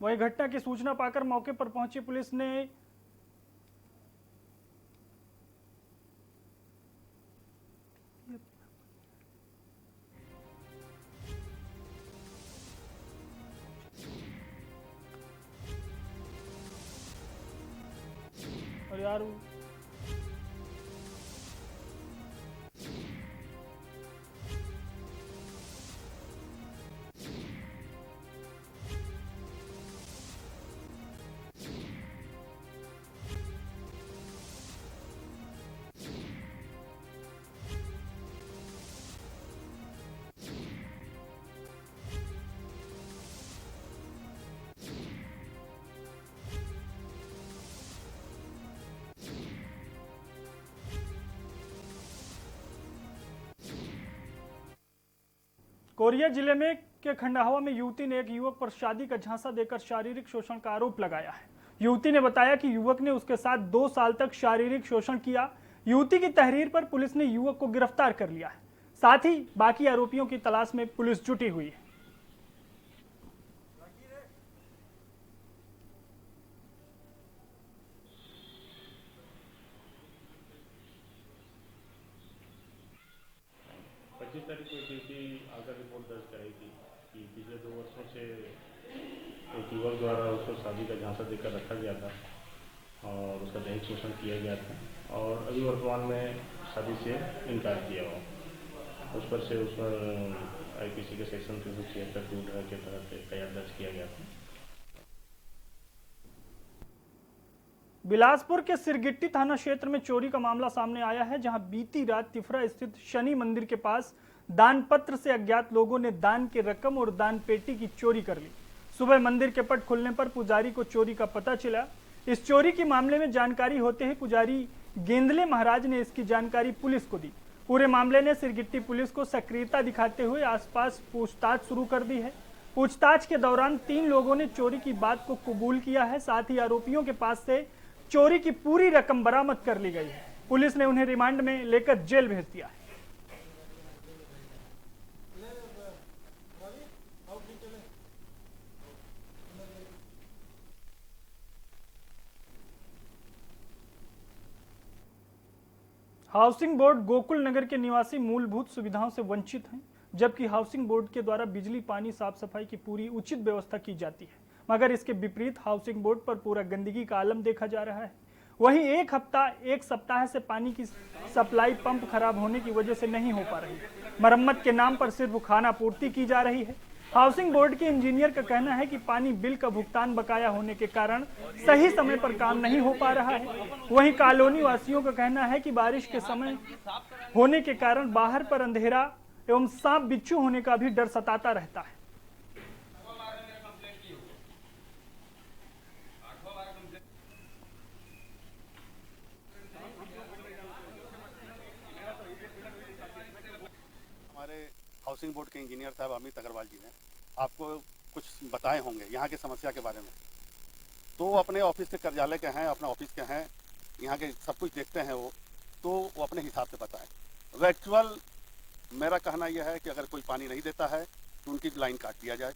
वहीं घटना की सूचना पाकर मौके पर पहुंची पुलिस ने और यार कोरिया जिले में के खंडावा में युवती ने एक युवक पर शादी का झांसा देकर शारीरिक शोषण का आरोप लगाया है। युवती ने बताया कि युवक ने उसके साथ 2 साल तक शारीरिक शोषण किया। युवती की तहरीर पर पुलिस ने युवक को गिरफ्तार कर लिया है। साथ ही बाकी आरोपियों की तलाश में पुलिस जुटी हुई है। पच्चीस तारीख को ड्यूटी आकर रिपोर्ट दर्ज कराई थी कि पिछले 2 वर्षों से एक युवक द्वारा उसको शादी का झांसा देकर रखा गया था और उसका दहेज शोषण किया गया था और अभी वर्तमान में शादी से इनकार किया हुआ। उस पर से उस पर IPC के सेक्शन 376 के तहत एफआईआर दर्ज किया गया था। बिलासपुर के सिरगिट्टी थाना क्षेत्र में चोरी का मामला सामने आया है, जहां बीती रात तिफरा स्थित शनि मंदिर के पास दान पत्र से अज्ञात लोगों ने दान की रकम और दान पेटी की चोरी कर ली। सुबह मंदिर के पट खुलने पर पुजारी को चोरी का पता चला। इस चोरी के मामले में जानकारी होते ही पुजारी गेंदले महाराज ने इसकी जानकारी पुलिस को दी। पूरे मामले ने सिरगिट्टी पुलिस को सक्रियता दिखाते हुए आसपास पूछताछ शुरू कर दी है। पूछताछ के दौरान 3 लोगों ने चोरी की बात को कबूल किया है। साथ ही आरोपियों के पास से चोरी की पूरी रकम बरामद कर ली गई है। पुलिस ने उन्हें रिमांड में लेकर जेल भेज दिया है। हाउसिंग बोर्ड गोकुल नगर के निवासी मूलभूत सुविधाओं से वंचित हैं, जबकि हाउसिंग बोर्ड के द्वारा बिजली, पानी, साफ सफाई की पूरी उचित व्यवस्था की जाती है। मगर इसके विपरीत हाउसिंग बोर्ड पर पूरा गंदगी का आलम देखा जा रहा है। वहीं एक सप्ताह से पानी की सप्लाई पंप खराब होने की वजह से नहीं हो पा रही। मरम्मत के नाम पर सिर्फ खाना पूर्ति की जा रही है। हाउसिंग बोर्ड के इंजीनियर का कहना है कि पानी बिल का भुगतान बकाया होने के कारण सही समय पर काम नहीं हो पा रहा है। वहीं कॉलोनी वासियों का कहना है कि बारिश के समय होने के कारण बाहर पर अंधेरा एवं सांप बिच्छू होने का भी डर सताता रहता है। हाउसिंग बोर्ड के इंजीनियर साहब अमित अग्रवाल जी ने आपको कुछ बताए होंगे यहाँ की समस्या के बारे में। तो वो अपने ऑफिस के कार्यालय के हैं, अपने ऑफिस के हैं, यहाँ के सब कुछ देखते हैं तो वो अपने हिसाब से बताएं। एक्चुअल मेरा कहना यह है कि अगर कोई पानी नहीं देता है तो उनकी लाइन काट दिया जाए।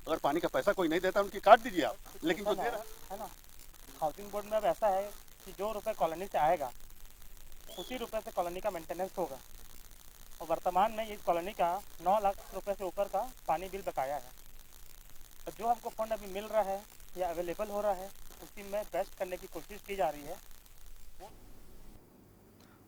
अगर पानी का पैसा कोई नहीं देता उनकी काट दीजिए आप, लेकिन जो दे रहा है ना, हाउसिंग बोर्ड में अब ऐसा है कि जो रुपये कॉलोनी से आएगा उसी रुपये से कॉलोनी का मेंटेनेंस होगा। और वर्तमान में इस कॉलोनी का 9 लाख रुपए से ऊपर का पानी बिल बकाया है। और जो हमको फंड अभी मिल रहा है या अवेलेबल हो रहा है उसी में बेस्ट करने की कोशिश की जा रही है।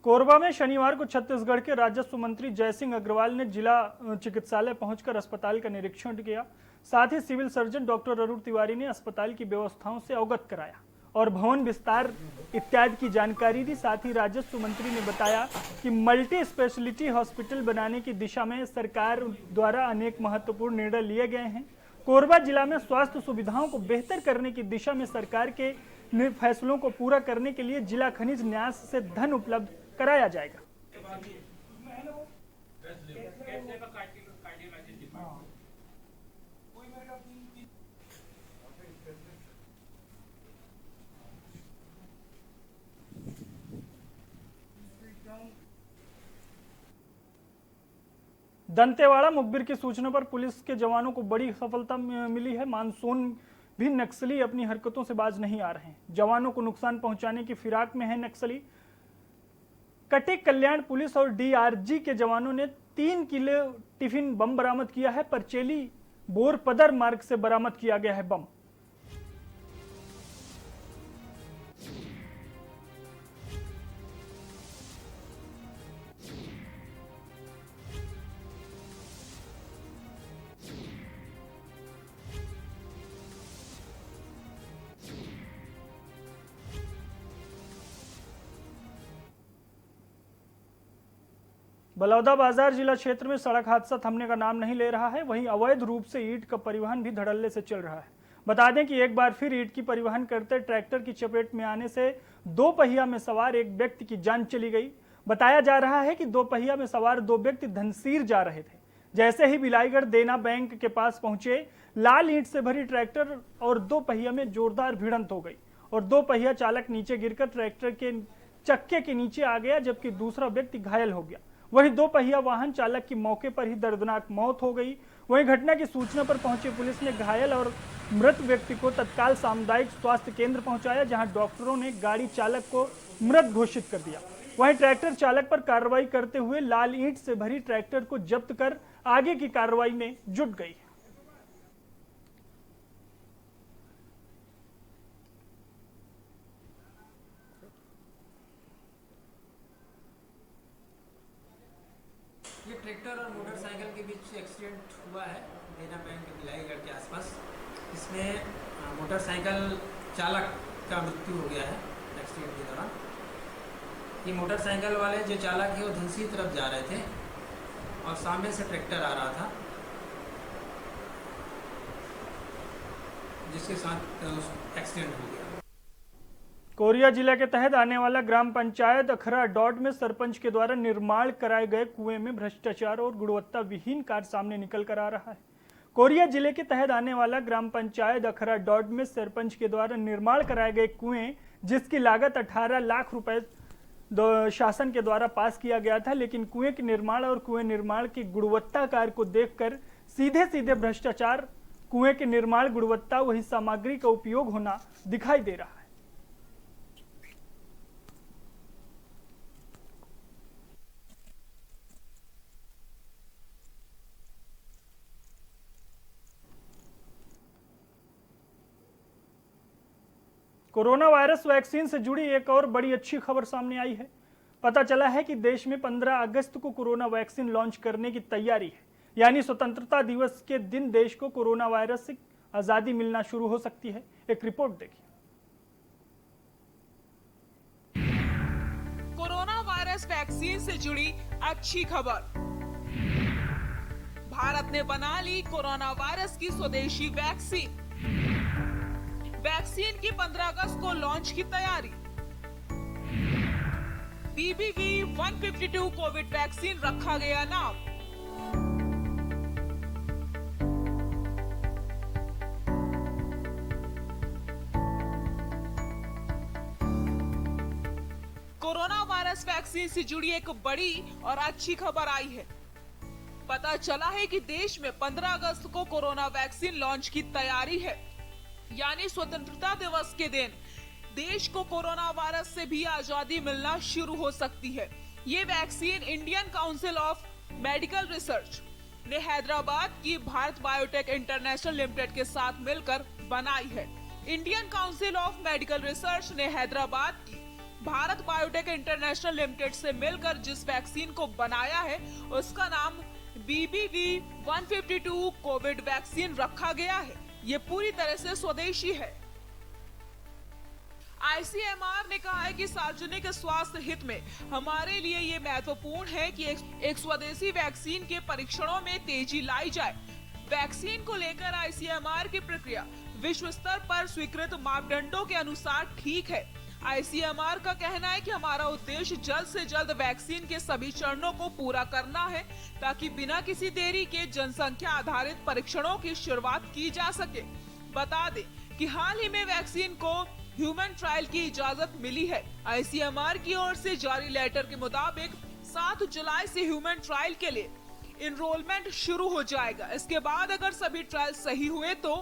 कोरबा में शनिवार को छत्तीसगढ़ के राजस्व मंत्री जयसिंह अग्रवाल ने जिला चिकित्सालय पहुंचकर अस्पताल का निरीक्षण किया। साथ ही civil surgeon doctor Arun Tiwari ने अस्पताल की व्यवस्थाओं से अवगत कराया और भवन विस्तार इत्यादि की जानकारी दी। साथ ही राजस्व मंत्री ने बताया कि मल्टी स्पेशलिटी हॉस्पिटल बनाने की दिशा में सरकार द्वारा अनेक महत्वपूर्ण निर्णय लिए गए हैं। कोरबा जिला में स्वास्थ्य सुविधाओं को बेहतर करने की दिशा में सरकार के फैसलों को पूरा करने के लिए जिला खनिज न्यास से धन उपलब्ध कराया जाएगा। दंतेवाड़ा मुखबिर की सूचना पर पुलिस के जवानों को बड़ी सफलता मिली है। मानसून भी नक्सली अपनी हरकतों से बाज नहीं आ रहे हैं। जवानों को नुकसान पहुंचाने की फिराक में है नक्सली। कटे कल्याण पुलिस और डीआरजी के जवानों ने 3 किलो टिफिन बम बरामद किया है। परचेली बोरपदर मार्ग से बरामद किया गया है बम। बलौदाबाजार जिला क्षेत्र में सड़क हादसा थमने का नाम नहीं ले रहा है। वहीं अवैध रूप से ईंट का परिवहन भी धड़ल्ले से चल रहा है। बता दें कि एक बार फिर ईंट की परिवहन करते ट्रैक्टर की चपेट में आने से 2 पहिया में सवार एक व्यक्ति की जान चली गई। बताया जा रहा है कि 2 पहिया में सवार 2 व्यक्ति धनसीर जा रहे थे। जैसे ही बिलाईगढ़ देना बैंक के पास पहुंचे, लाल ईंट से भरी ट्रैक्टर और 2 पहिया में जोरदार भिड़ंत हो गई और 2 पहिया चालक नीचे गिरकर ट्रैक्टर के चक्के के नीचे आ गया, जबकि दूसरा व्यक्ति घायल हो गया। वहीं 2 पहिया वाहन चालक की मौके पर ही दर्दनाक मौत हो गई। वहीं घटना की सूचना पर पहुंची पुलिस ने घायल और मृत व्यक्ति को तत्काल सामुदायिक स्वास्थ्य केंद्र पहुंचाया, जहां डॉक्टरों ने गाड़ी चालक को मृत घोषित कर दिया। वहीं ट्रैक्टर चालक पर कार्रवाई करते हुए लाल ईंट से भरी ट्रैक्टर को जब्त कर आगे की कार्रवाई में जुट गई। ये ट्रैक्टर और मोटरसाइकिल के बीच एक्सीडेंट हुआ है देना बैंक बिलाईगढ़ के आसपास। इसमें मोटरसाइकिल चालक का मृत्यु हो गया है एक्सीडेंट के दौरान। ये मोटरसाइकिल वाले जो चालक है वो धनसी तरफ जा रहे थे और सामने से ट्रैक्टर आ रहा था, जिसके साथ एक्सीडेंट हो गया। कोरिया जिला के तहत आने वाला ग्राम पंचायत अखरा डॉट में सरपंच के द्वारा निर्माण कराए गए कुएं में भ्रष्टाचार और गुणवत्ता विहीन कार्य सामने निकल कर आ रहा है। कोरिया जिले के तहत आने वाला ग्राम पंचायत अखरा डॉट में सरपंच के द्वारा निर्माण कराए गए कुएं, जिसकी लागत 18 लाख रुपए शासन के द्वारा पास किया गया था, लेकिन कुएं के निर्माण और कुएं निर्माण की गुणवत्ता कार्य को देखकर सीधे सीधे भ्रष्टाचार, कुएं के निर्माण गुणवत्ता वही सामग्री का उपयोग होना दिखाई दे रहा है। कोरोना वायरस वैक्सीन से जुड़ी एक और बड़ी अच्छी खबर सामने आई है। पता चला है कि देश में 15 अगस्त को कोरोना वैक्सीन लॉन्च करने की तैयारी है, यानी स्वतंत्रता दिवस के दिन देश को कोरोना वायरस से आजादी मिलना शुरू हो सकती है। एक रिपोर्ट देखिए। कोरोना वायरस वैक्सीन से जुड़ी अच्छी खबर। भारत ने बना ली कोरोना वायरस की स्वदेशी वैक्सीन। वैक्सीन की 15 अगस्त को लॉन्च की तैयारी। BBV-152 कोविड वैक्सीन रखा गया नाम। कोरोना वायरस वैक्सीन से जुड़ी एक बड़ी और अच्छी खबर आई है। पता चला है कि देश में 15 अगस्त को कोरोना वैक्सीन लॉन्च की तैयारी है, यानी स्वतंत्रता दिवस के दिन देश को कोरोना वायरस से भी आजादी मिलना शुरू हो सकती है। ये vaccine Indian council of medical research ने हैदराबाद की भारत बायोटेक इंटरनेशनल लिमिटेड के साथ मिलकर बनाई है। Indian council of medical research ने हैदराबाद की भारत बायोटेक इंटरनेशनल लिमिटेड से मिलकर जिस वैक्सीन को बनाया है उसका नाम BBV-152 कोविड वैक्सीन रखा गया है। ये पूरी तरह से स्वदेशी है। ICMR ने कहा है कि सार्वजनिक स्वास्थ्य हित में हमारे लिए ये महत्वपूर्ण है कि एक स्वदेशी वैक्सीन के परीक्षणों में तेजी लाई जाए। वैक्सीन को लेकर ICMR की प्रक्रिया विश्व स्तर पर स्वीकृत मापदंडों के अनुसार ठीक है। ICMR का कहना है कि हमारा उद्देश्य जल्द से जल्द वैक्सीन के सभी चरणों को पूरा करना है, ताकि बिना किसी देरी के जनसंख्या आधारित परीक्षणों की शुरुआत की जा सके। बता दें कि हाल ही में वैक्सीन को ह्यूमन ट्रायल की इजाजत मिली है। ICMR की ओर से जारी लेटर के मुताबिक 7 जुलाई से ह्यूमन ट्रायल के लिए इनरोलमेंट शुरू हो जाएगा। इसके बाद अगर सभी ट्रायल सही हुए तो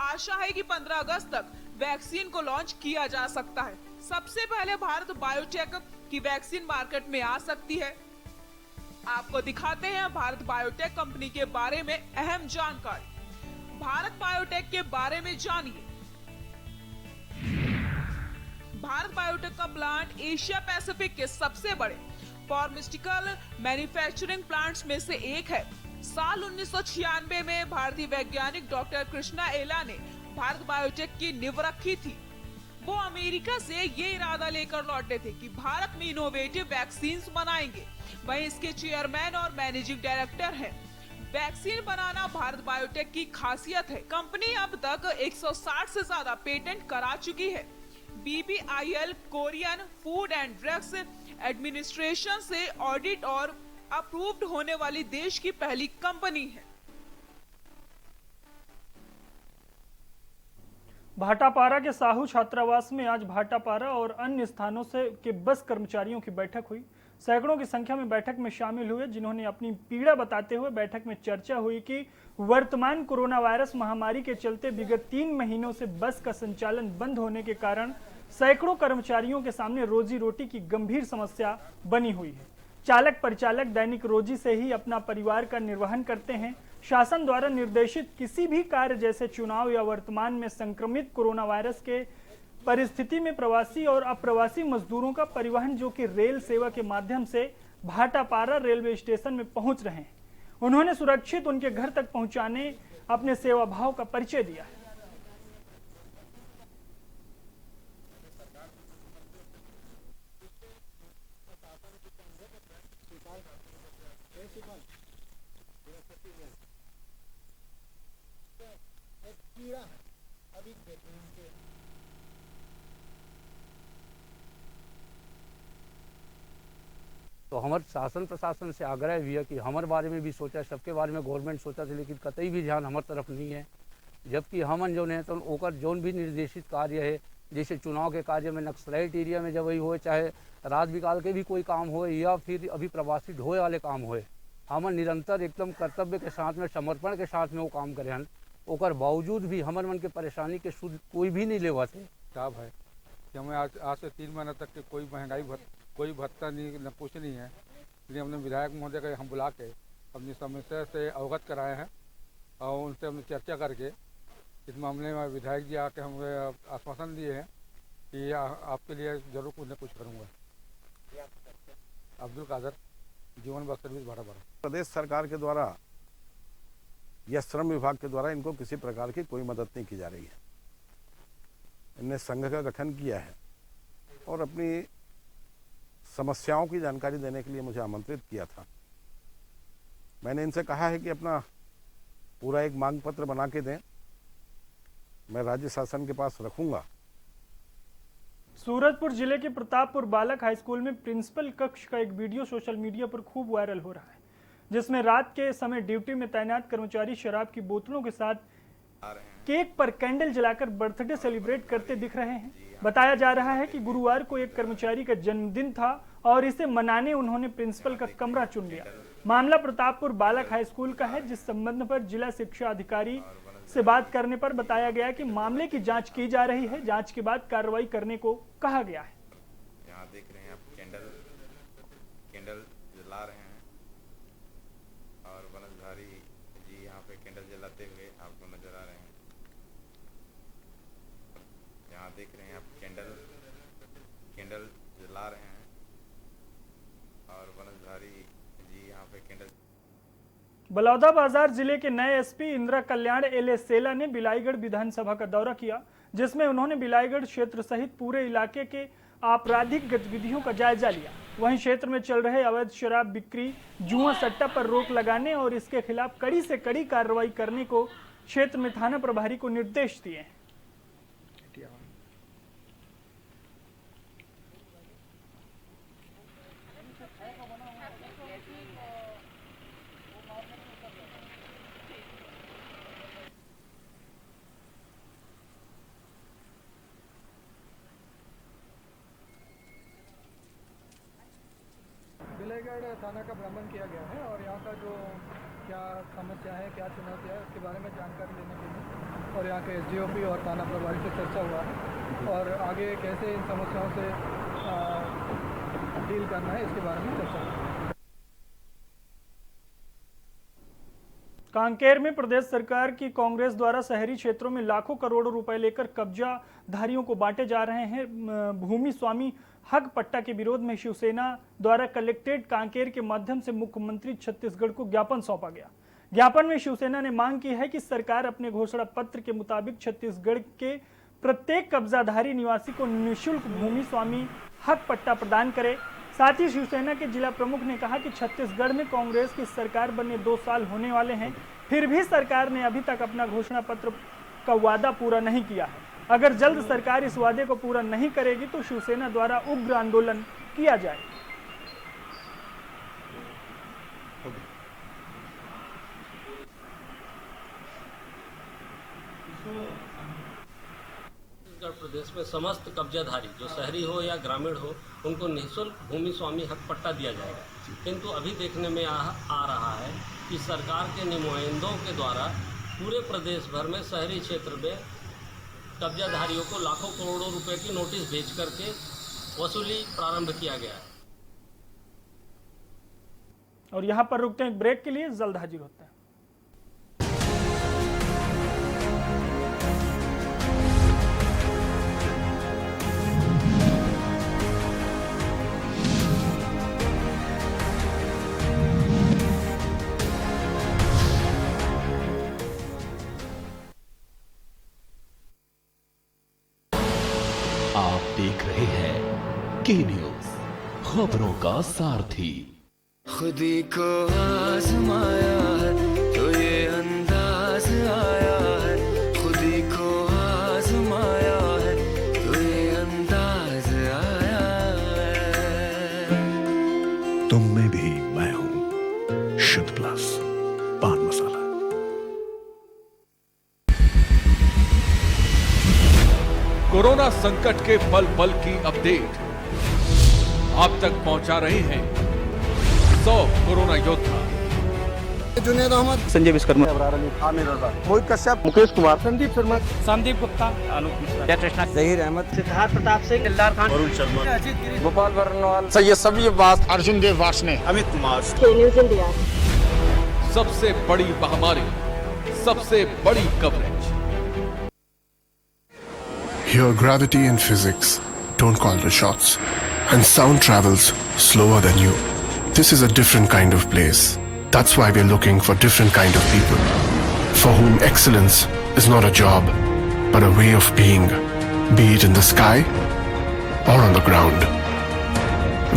आशा है कि 15 अगस्त तक वैक्सीन को लॉन्च किया जा सकता है। सबसे पहले भारत बायोटेक की वैक्सीन मार्केट में आ सकती है। आपको दिखाते हैं भारत बायोटेक कंपनी के बारे में अहम जानकारी। भारत बायोटेक के बारे में जानिए। भारत बायोटेक का प्लांट एशिया पैसिफिक के सबसे बड़े फार्मास्यूटिकल मैन्युफैक्चरिंग प्लांट्स में से एक है। साल 1996 में भारतीय वैज्ञानिक डॉक्टर कृष्णा एला ने भारत बायोटेक की नींव रखी थी। वो अमेरिका से ये इरादा लेकर लौटे थे कि भारत में इनोवेटिव वैक्सीन्स बनाएंगे। वहीं इसके चेयरमैन और मैनेजिंग डायरेक्टर हैं। वैक्सीन बनाना भारत बायोटेक की खासियत है। कंपनी अब तक 160 से ज्यादा पेटेंट करा चुकी है। BBIL Korean food and drugs administration से ऑडिट और अप्रूव्ड होने वाली देश की पहली कंपनी है। भाटापारा के साहू छात्रावास में आज भाटापारा और अन्य स्थानों से के बस कर्मचारियों की बैठक हुई। सैकड़ों की संख्या में बैठक में शामिल हुए, जिन्होंने अपनी पीड़ा बताते हुए बैठक में चर्चा हुई कि वर्तमान कोरोना वायरस महामारी के चलते विगत 3 महीनों से बस का संचालन बंद होने के कारण सैकड़ों कर्मचारियों के सामने रोजी रोटी की गंभीर समस्या बनी हुई है। चालक परिचालक दैनिक रोजी से ही अपना परिवार का निर्वहन करते हैं। शासन द्वारा निर्देशित किसी भी कार्य जैसे चुनाव या वर्तमान में संक्रमित कोरोना वायरस के परिस्थिति में प्रवासी और अप्रवासी मजदूरों का परिवहन, जो कि रेल सेवा के माध्यम से भाटापारा रेलवे स्टेशन में पहुंच रहे हैं, उन्होंने सुरक्षित उनके घर तक पहुंचाने अपने सेवा भाव का परिचय दिया है। तो हमारे शासन प्रशासन से आग्रह भी है कि हमारे बारे में भी सोचा, सबके बारे में गवर्नमेंट सोचा था, लेकिन कतई भी ध्यान हमारे तरफ नहीं है। जबकि हमन जो है तो ओकर जोन भी निर्देशित कार्य है, जैसे चुनाव के कार्य में नक्सलाइट एरिया में जब वही हो, चाहे रात बिकाल के भी कोई काम हो या फिर अभी प्रवासी ढोए वाले काम होए, हमन निरंतर एकदम कर्तव्य के साथ में, समर्पण के साथ में वो काम करे हन। ओकर बावजूद भी हमर मन के परेशानी के सुध कोई भी नहीं लेवा थे। साहब है कि हमें आज से 3 महीने तक के कोई महंगाई कोई भत्ता नहीं, न कुछ नहीं है। इसलिए हमने विधायक महोदय को हम बुला के अपनी समस्या से अवगत कराए हैं और उनसे हमने चर्चा करके इस मामले में विधायक जी आके हमें आश्वासन दिए हैं कि आपके लिए जरूर कुछ न कुछ करूँगा। अब्दुल कादर, जीवन बस सर्विस भाटापारा। प्रदेश सरकार के द्वारा या श्रम विभाग के द्वारा इनको किसी प्रकार की कोई मदद नहीं की जा रही है। इनने संघ का गठन किया है और अपनी समस्याओं की जानकारी देने के लिए मुझे आमंत्रित किया था। मैंने इनसे कहा है कि अपना पूरा एक मांग पत्र बना के दें, मैं राज्य शासन के पास रखूंगा। सूरजपुर जिले के प्रतापपुर बालक हाई स्कूल में प्रिंसिपल कक्ष का एक वीडियो सोशल मीडिया पर खूब वायरल हो रहा है, जिसमें रात के समय ड्यूटी में तैनात कर्मचारी शराब की बोतलों के साथ केक पर कैंडल जलाकर बर्थडे सेलिब्रेट करते दिख रहे हैं। बताया जा रहा है कि गुरुवार को एक कर्मचारी का जन्मदिन था और इसे मनाने उन्होंने प्रिंसिपल का कमरा चुन लिया। मामला प्रतापपुर बालक हाई स्कूल का है, जिस संबंध पर जिला शिक्षा अधिकारी से बात करने पर बताया गया कि मामले की जांच की जा रही है। जांच के बाद कार्रवाई करने को कहा गया है। यहाँ देख रहे हैं आप कैंडल जला रहे हैं और वनजधारी जी यहाँ पे कैंडल जलाते हुए आपको नजर आ रहे हैं। यहाँ देख रहे हैं आप कैंडल जला रहे हैं और वनजधारी जी यहाँ पे कैंडल। बलौदाबाजार जिले के नए एसपी इंदिरा कल्याण एल सेला ने बिलाईगढ़ विधानसभा का दौरा किया, जिसमें उन्होंने बिलाईगढ़ क्षेत्र सहित पूरे इलाके के आपराधिक गतिविधियों का जायजा लिया। वहीं क्षेत्र में चल रहे अवैध शराब बिक्री, जुआ सट्टा पर रोक लगाने और इसके खिलाफ कड़ी से कड़ी कार्रवाई करने को क्षेत्र में थाना प्रभारी को निर्देश दिए हैं। बिलाईगढ़ थाना का भ्रमण किया गया है और यहाँ का जो क्या समस्या है, क्या चुनौती है, उसके बारे में जानकारी लेने के लिए और यहाँ के SDOP और थाना प्रभारी से चर्चा हुआ है और आगे कैसे इन समस्याओं से डील करना है इसके बारे में चर्चा हुई। कांकेर में प्रदेश सरकार की कांग्रेस द्वारा शहरी क्षेत्रों में लाखों करोड़ों रुपए लेकर कब्जाधारियों को बांटे जा रहे हैं भूमि स्वामी हक पट्टा के विरोध में शिवसेना द्वारा कलेक्ट्रेट कांकेर के माध्यम से मुख्यमंत्री छत्तीसगढ़ को ज्ञापन सौंपा गया। ज्ञापन में शिवसेना ने मांग की है कि सरकार अपने घोषणा पत्र के मुताबिक छत्तीसगढ़ के प्रत्येक कब्जाधारी निवासी को निःशुल्क भूमि स्वामी हक पट्टा प्रदान करे। साथ ही शिवसेना के जिला प्रमुख ने कहा कि छत्तीसगढ़ में कांग्रेस की सरकार बने 2 साल होने वाले हैं, फिर भी सरकार ने अभी तक अपना घोषणा पत्र का वादा पूरा नहीं किया है। अगर जल्द सरकार इस वादे को पूरा नहीं करेगी तो शिवसेना द्वारा उग्र आंदोलन किया जाए। छत्तीसगढ़ प्रदेश में समस्त कब्जाधारी जो शहरी हो या ग्रामीण हो उनको निःशुल्क भूमि स्वामी हक पट्टा दिया जाएगा, किंतु अभी देखने में आ रहा है कि सरकार के नुमाइंदों के द्वारा पूरे प्रदेश भर में शहरी क्षेत्र में कब्जाधारियों को लाखों करोड़ों रुपए की नोटिस भेज करके वसूली प्रारंभ किया गया है। और यहाँ पर रुकते हैं एक ब्रेक के लिए, जल्द हाजिर होते हैं। आप देख रहे हैं के न्यूज, खबरों का सारथी। खुदी को आजमाया है तो ये अंदाज आया है, खुदी को आजमाया है तो ये अंदाज आया है। तुम में भी मैं हूं, शुद्ध प्लस पान मसाला। कोरोना संकट के पल पल की अपडेट आप तक पहुंचा रहे हैं 100 कोरोना योद्धा। जुनेद अहमद, संजय विश्वकर्मा, आमिर रजा, मोहित कश्यप, मुकेश कुमार, संदीप शर्मा, संदीप गुप्ता, अनूप मिश्रा, जयकृष्णा, जहीर अहमद, सिद्धार्थ प्रताप सिंह, दिलदार खान, वरुण शर्मा, गोपाल वर्णवाल, सैयद सभी अब्बास, अर्जुन देव वासने, अमित कुमार। News India. सबसे बड़ी महामारी, सबसे बड़ी coverage. Here gravity and physics don't call the shots, and sound travels slower than you. This is a different kind of place. That's why we're looking for different kind of people, for whom excellence is not a job, but a way of being, be it in the sky or on the ground.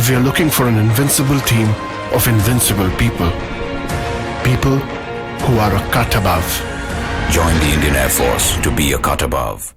We are looking for an invincible team of invincible people, people who are a cut above. Join the Indian Air Force to be a cut above.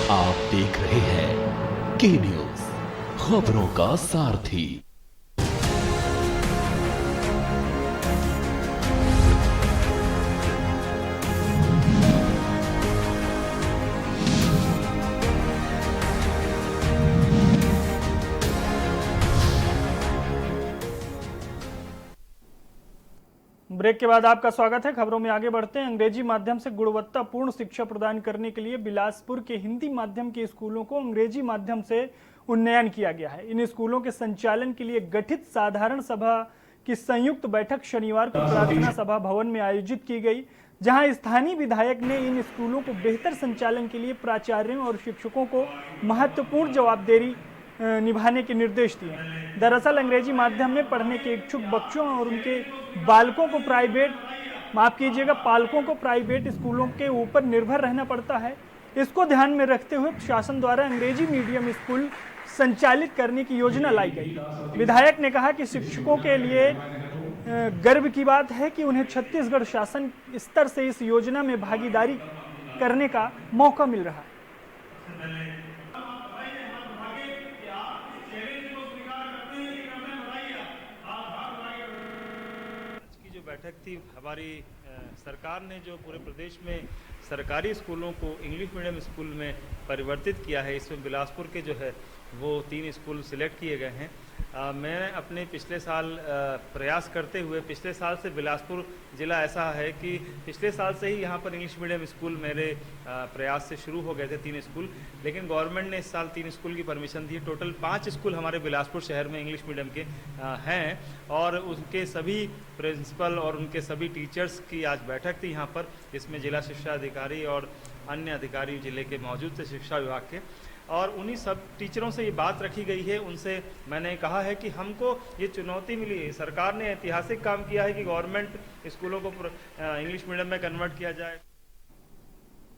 आप देख रहे हैं के news, खबरों का सारथी। Break के बाद आपका स्वागत है। खबरों में आगे बढ़ते हैं। अंग्रेजी माध्यम से गुणवत्तापूर्ण शिक्षा प्रदान करने के लिए बिलासपुर के हिंदी माध्यम के स्कूलों को अंग्रेजी माध्यम से उन्नयन किया गया है। इन स्कूलों के संचालन के लिए गठित साधारण सभा की संयुक्त बैठक शनिवार को प्रार्थना सभा भवन में आयोजित की गई, जहां स्थानीय विधायक ने इन स्कूलों को बेहतर संचालन के लिए प्राचार्यों और शिक्षकों को महत्वपूर्ण जवाबदेही निभाने के निर्देश दिए। दरअसल अंग्रेजी माध्यम में पढ़ने के इच्छुक बच्चों और उनके बालकों को प्राइवेट माफ कीजिएगा, पालकों को प्राइवेट स्कूलों के ऊपर निर्भर रहना पड़ता है। इसको ध्यान में रखते हुए प्रशासन द्वारा अंग्रेजी मीडियम स्कूल संचालित करने की योजना लाई गई। विधायक ने कहा कि शिक्षकों के लिए गर्व की बात है कि उन्हें छत्तीसगढ़ शासन स्तर से इस योजना में भागीदारी करने का मौका मिल रहा है। बैठक थी, हमारी सरकार ने जो पूरे प्रदेश में सरकारी स्कूलों को इंग्लिश मीडियम स्कूल में परिवर्तित किया है, इसमें बिलासपुर के जो है वो 3 स्कूल सिलेक्ट किए गए हैं। मैं अपने पिछले साल प्रयास करते हुए, पिछले साल से बिलासपुर ज़िला ऐसा है कि पिछले साल से ही यहाँ पर इंग्लिश मीडियम स्कूल मेरे प्रयास से शुरू हो गए थे 3 स्कूल, लेकिन गवर्नमेंट ने इस साल 3 स्कूल की परमिशन दी। टोटल 5 स्कूल हमारे बिलासपुर शहर में इंग्लिश मीडियम के हैं और उनके सभी प्रिंसिपल और उनके सभी टीचर्स की आज बैठक थी यहाँ पर, जिसमें जिला शिक्षा अधिकारी और अन्य अधिकारी जिले के मौजूद थे शिक्षा विभाग के, और उन्हीं सब टीचरों से ये बात रखी गई है। उनसे मैंने कहा है कि हमको ये चुनौती मिली है, सरकार ने ऐतिहासिक काम किया है कि गवर्नमेंट स्कूलों को इंग्लिश मीडियम में कन्वर्ट किया जाए।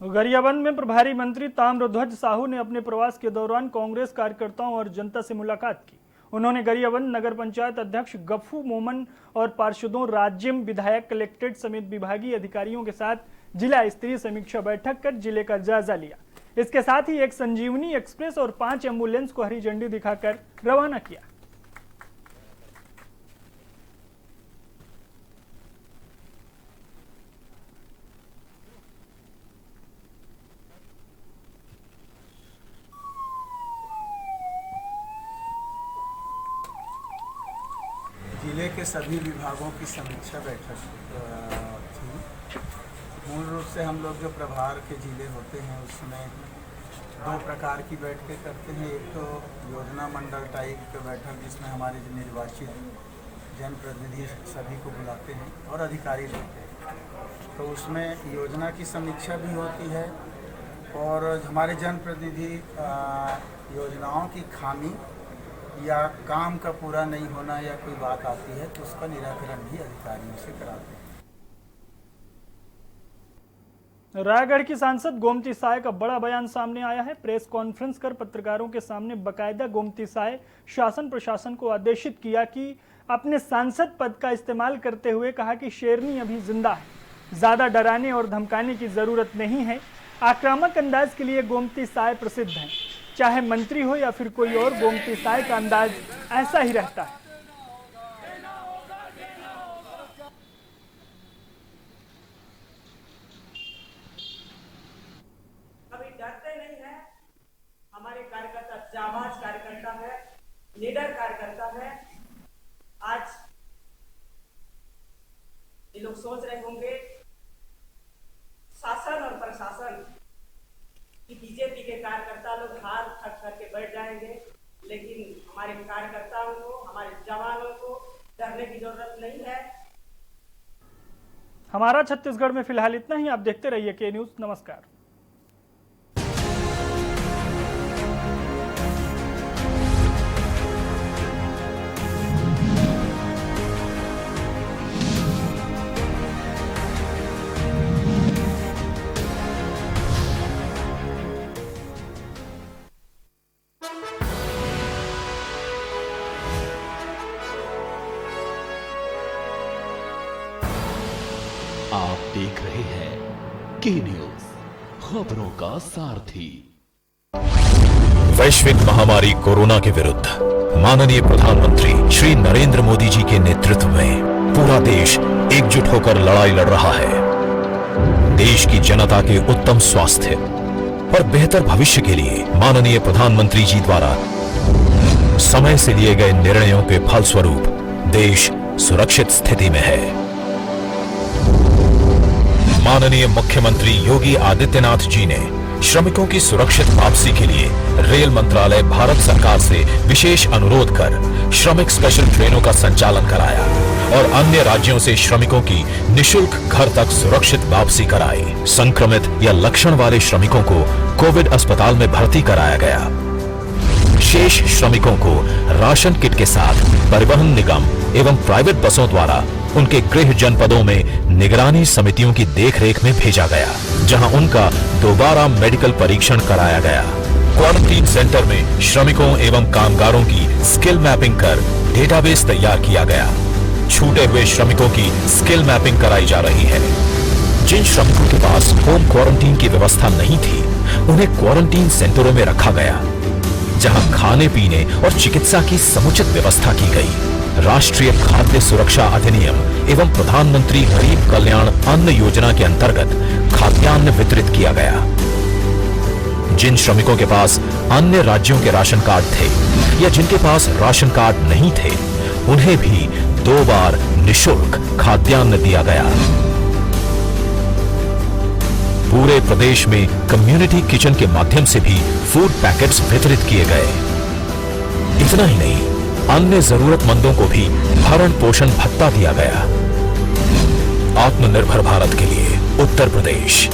गरियाबंद में प्रभारी मंत्री ताम्रध्वज साहू ने अपने प्रवास के दौरान कांग्रेस कार्यकर्ताओं और जनता से मुलाकात की। उन्होंने गरियाबंद नगर पंचायत अध्यक्ष गफू मोमन और पार्षदों, राज्यम विधायक, कलेक्ट्रेट समेत विभागीय अधिकारियों के साथ जिला स्तरीय समीक्षा बैठक कर जिले का जायजा लिया। इसके साथ ही एक संजीवनी एक्सप्रेस और 5 एम्बुलेंस को हरी झंडी दिखाकर रवाना किया। जिले के सभी विभागों की समीक्षा बैठक थी। मूल रूप से हम लोग जो प्रभार के जिले होते हैं उसमें 2 प्रकार की बैठकें करते हैं। एक तो योजना मंडल टाइप की बैठक जिसमें हमारे जो निर्वाचित जनप्रतिनिधि सभी को बुलाते हैं और अधिकारी रहते हैं, तो उसमें योजना की समीक्षा भी होती है और हमारे जनप्रतिनिधि योजनाओं की खामी या काम का पूरा नहीं होना या कोई बात आती है तो उसका निराकरण भी अधिकारियों से कराते हैं। रायगढ़ की सांसद गोमती साय का बड़ा बयान सामने आया है। प्रेस कॉन्फ्रेंस कर पत्रकारों के सामने बकायदा गोमती साय शासन प्रशासन को आदेशित किया कि अपने सांसद पद का इस्तेमाल करते हुए कहा कि शेरनी अभी जिंदा है, ज्यादा डराने और धमकाने की जरूरत नहीं है। आक्रामक अंदाज के लिए गोमती साय प्रसिद्ध हैं, चाहे मंत्री हो या फिर कोई और, गोमती साय का अंदाज ऐसा ही रहता है। कभी डरते नहीं है। हमारे कार्यकर्ता जाबाज कार्यकर्ता है, लीडर कार्यकर्ता है। आज ये लोग सोच रहे होंगे शासन और प्रशासन कि बीजेपी के कार्यकर्ता लोग हाथ थक करके बैठ जाएंगे, लेकिन हमारे कार्यकर्ताओं को, हमारे जवानों को डरने की जरूरत नहीं है। हमारा छत्तीसगढ़ में फिलहाल इतना ही। आप देखते रहिए के न्यूज़। नमस्कार। आप देख रहे हैं के न्यूज़, खबरों का सारथी। वैश्विक महामारी कोरोना के विरुद्ध माननीय प्रधानमंत्री श्री नरेंद्र मोदी जी के नेतृत्व में पूरा देश एकजुट होकर लड़ाई लड़ रहा है। देश की जनता के उत्तम स्वास्थ्य और बेहतर भविष्य के लिए माननीय प्रधानमंत्री जी द्वारा समय से लिए गए निर्णयों के फलस्वरूप देश सुरक्षित स्थिति में है। माननीय मुख्यमंत्री योगी आदित्यनाथ जी ने श्रमिकों की सुरक्षित वापसी के लिए रेल मंत्रालय भारत सरकार से विशेष अनुरोध कर श्रमिक स्पेशल ट्रेनों का संचालन कराया और अन्य राज्यों से श्रमिकों की निशुल्क घर तक सुरक्षित वापसी कराई। संक्रमित या लक्षण वाले श्रमिकों को कोविड अस्पताल में भर्ती कराया गया। शेष श्रमिकों को राशन किट के साथ परिवहन निगम एवं प्राइवेट बसों द्वारा उनके गृह जनपदों में निगरानी समितियों की देखरेख में भेजा गया, जहां उनका दोबारा मेडिकल परीक्षण कराया गया। क्वारंटीन सेंटर में श्रमिकों एवं कामगारों की स्किल मैपिंग कर डेटाबेस तैयार किया गया। छूटे हुए श्रमिकों की स्किल मैपिंग कराई जा रही है। जिन श्रमिकों के पास होम क्वारंटीन की व्यवस्था नहीं थी, उन्हें क्वारंटीन सेंटरों में रखा गया, जहां खाने पीने और चिकित्सा की समुचित व्यवस्था की गई। राष्ट्रीय खाद्य सुरक्षा अधिनियम एवं प्रधानमंत्री गरीब कल्याण अन्न योजना के अंतर्गत खाद्यान्न वितरित किया गया। जिन श्रमिकों के पास अन्य राज्यों के राशन कार्ड थे या जिनके पास राशन कार्ड नहीं थे, उन्हें भी 2 बार निःशुल्क खाद्यान्न दिया गया। पूरे प्रदेश में कम्युनिटी किचन के माध्यम से भी फूड पैकेट्स वितरित किए गए। इतना ही नहीं, अन्य जरूरतमंदों को भी भरण पोषण भत्ता दिया गया। आत्मनिर्भर भारत के लिए Uttar Pradesh.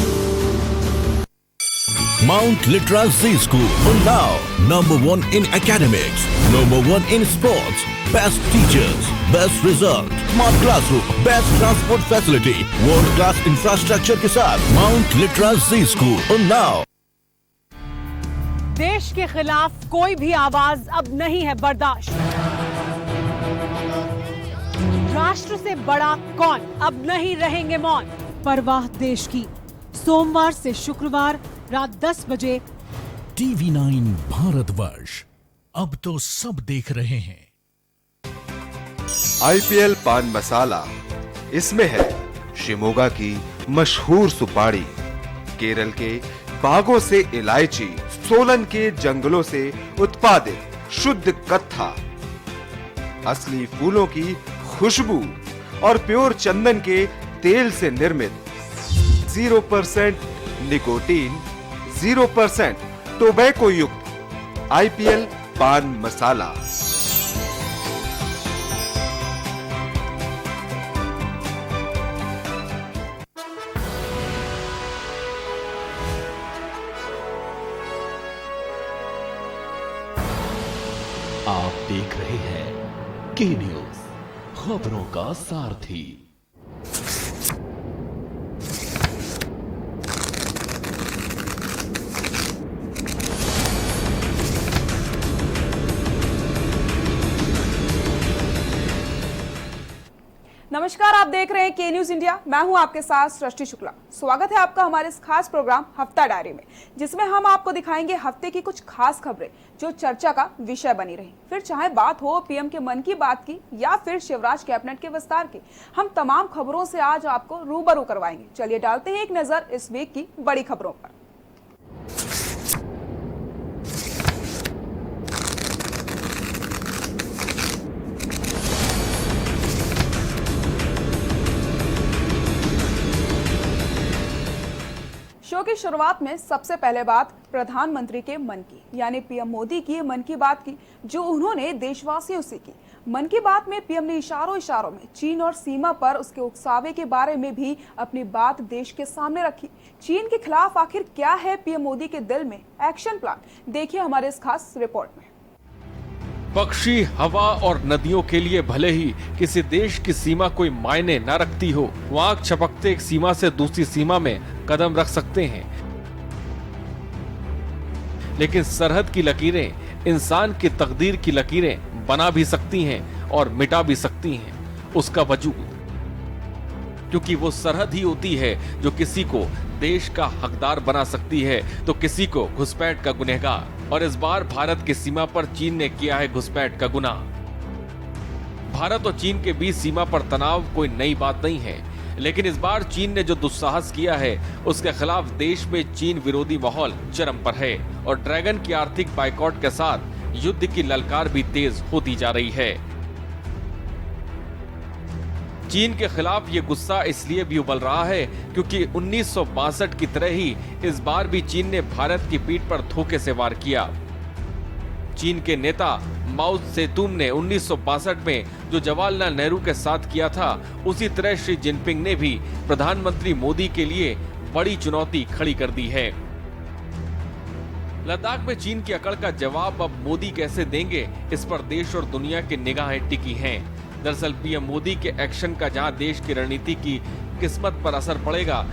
Mount Litra Z School, Unnao, number 1 in academics, number 1 in sports, best teachers, best result, smart classroom, best transport facility, world class infrastructure के साथ Mount Litra Z School, Unnao। देश के खिलाफ कोई भी आवाज अब नहीं है बर्दाश्त। राष्ट्र से बड़ा कौन अब नहीं रहेंगे मौन। परवाह देश की, सोमवार से शुक्रवार रात 10 बजे TV9 भारतवर्ष, अब तो सब देख रहे हैं। IPL पान मसाला, इसमें है शिमोगा की मशहूर सुपारी, केरल के बागों से इलायची, सोलन के जंगलों से उत्पादित शुद्ध कत्था, असली फूलों की खुशबू और प्योर चंदन के तेल से निर्मित 0% निकोटीन, 0% टोबैको युक्त IPL पान मसाला। आप देख रहे हैं के न्यूज, खबरों का सारथी। नमस्कार, आप देख रहे हैं के न्यूज इंडिया। मैं हूं आपके साथ सृष्टि शुक्ला। स्वागत है आपका हमारे इस खास प्रोग्राम हफ्ता डायरी में, जिसमें हम आपको दिखाएंगे हफ्ते की कुछ खास खबरें जो चर्चा का विषय बनी रही। फिर चाहे बात हो पीएम के मन की बात की या फिर शिवराज कैबिनेट के विस्तार की, हम तमाम खबरों से आज आपको रूबरू करवाएंगे। चलिए डालते हैं एक नजर इस वीक की बड़ी खबरों पर। शो की शुरुआत में सबसे पहले बात प्रधानमंत्री के मन की, यानी पीएम मोदी की मन की बात की, जो उन्होंने देशवासियों से की। मन की बात में पीएम ने इशारों में चीन और सीमा पर उसके उकसावे के बारे में भी अपनी बात देश के सामने रखी। चीन के खिलाफ आखिर क्या है पीएम मोदी के दिल में एक्शन प्लान, देखिए हमारे इस खास रिपोर्ट में। पक्षी, हवा और नदियों के लिए भले ही किसी देश की सीमा कोई मायने न रखती हो, वो आंख झपकते एक सीमा से दूसरी सीमा में कदम रख सकते हैं, लेकिन सरहद की लकीरें इंसान की तकदीर की लकीरें बना भी सकती हैं और मिटा भी सकती हैं उसका वजूद, क्योंकि वो सरहद ही होती है जो किसी को देश का हकदार बना सकती है तो किसी को घुसपैठ का गुनहगार। और इस बार भारत की सीमा पर चीन ने किया है घुसपैठ का गुनाह। भारत और चीन के बीच सीमा पर तनाव कोई नई बात नहीं है, लेकिन इस बार चीन ने जो दुस्साहस किया है उसके खिलाफ देश में चीन विरोधी माहौल चरम पर है और ड्रैगन की आर्थिक बाइकॉट के साथ युद्ध की ललकार भी तेज होती जा रही है। चीन के खिलाफ ये गुस्सा इसलिए भी उबल रहा है क्योंकि 1962 की तरह ही इस बार भी चीन ने भारत की पीठ पर धोखे से वार किया। चीन के नेता माओ सेतुंग ने 1962 में जो जवाहरलाल नेहरू के साथ किया था, उसी तरह शी जिनपिंग ने भी प्रधानमंत्री मोदी के लिए बड़ी चुनौती खड़ी कर दी है। लद्दाख में चीन की अकड़ का जवाब अब मोदी कैसे देंगे, इस पर देश और दुनिया की निगाहें टिकी हैं। दरअसल पीएम मोदी के एक्शन का जहां देश की रणनीति की किस्मत पर असर पड़ेगा,